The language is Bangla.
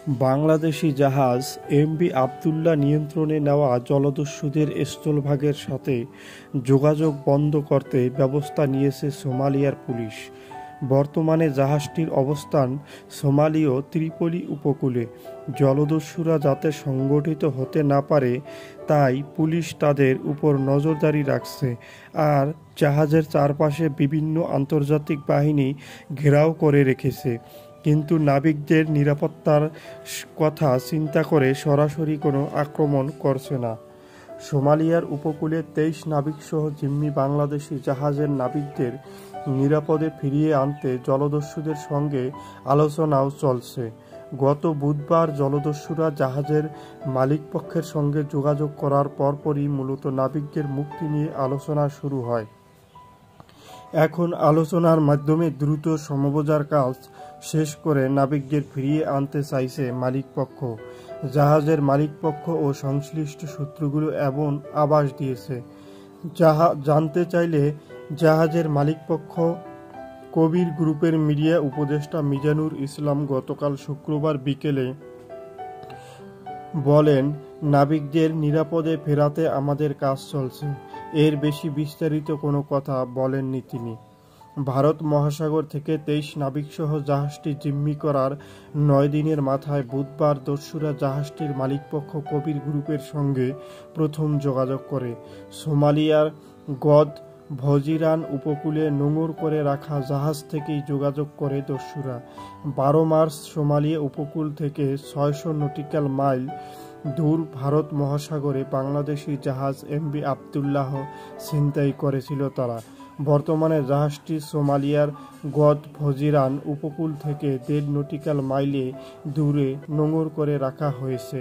বাংলাদেশি জাহাজ এমভি আবদুল্লাহ নিয়ন্ত্রণে নেওয়া জলদস্যুদের স্থলভাগের সাথে যোগাযোগ বন্ধ করতে ব্যবস্থা নিয়েছে সোমালিয়ার পুলিশ। বর্তমানে জাহাজটির অবস্থান সোমালীয় ত্রিপলি উপকূলে। জলদস্যুরা যাতে সংগঠিত হতে না পারে তাই পুলিশ তাদের উপর নজরদারি রাখছে, আর জাহাজের চারপাশে বিভিন্ন আন্তর্জাতিক বাহিনী ঘেরাও করে রেখেছে। কিন্তু নাবিকদের নিরাপত্তার কথা চিন্তা করে সরাসরি কোনো আক্রমণ করছে না। সোমালিয়ার উপকূলে 23 নাবিকসহ জিম্মি বাংলাদেশি জাহাজের নাবিকদের নিরাপদে ফিরিয়ে আনতে জলদস্যুদের সঙ্গে আলোচনাও চলছে। গত বুধবার জলদস্যুরা জাহাজের মালিকপক্ষের সঙ্গে যোগাযোগ করার পরপরই মূলত নাবিকদের মুক্তি নিয়ে আলোচনা শুরু হয়। এখন আলোচনার মাধ্যমে দ্রুত সমঝোতার কাজ শেষ করে নাবিকদের ফিরিয়ে আনতে চাইছে মালিকপক্ষ। জাহাজের মালিকপক্ষ ও সংশ্লিষ্ট সূত্রগুলো এমন আভাস দিয়েছে। জানতে চাইলে জাহাজের মালিকপক্ষ কবির গ্রুপের মিডিয়া উপদেষ্টা মিজানুর ইসলাম গতকাল শুক্রবার বিকেলে বলেন, নাবিকদের নিরাপদে ফেরাতে আমাদের কাজ চলছে। এর বেশি বিস্তারিত কোনো কথা বলেননি তিনি। ভারত মহাসাগর থেকে 23 নাবিকসহ জাহাজটি জিম্মি করার 9 দিনের মাথায় বুধবার দস্যুরা জাহাজটির মালিকপক্ষ কবির গ্রুপের সঙ্গে প্রথম যোগাযোগ করে। সোমালিয়ার গদ ভজিরান উপকূলে নোঙর করে রাখা জাহাজ থেকেই যোগাযোগ করে দস্যুরা। 12 মার্চ সোমালিয়া উপকূল থেকে 600 নটিক্যাল মাইল দূর ভারত মহাসাগরে বাংলাদেশি জাহাজ এমভি আবদুল্লাহ ছিনতাই করেছিল তারা। বর্তমানে জাহাজটি সোমালিয়ার গদ ভজিরান উপকূল থেকে 1.5 নটিক্যাল মাইলে দূরে নোঙর করে রাখা হয়েছে।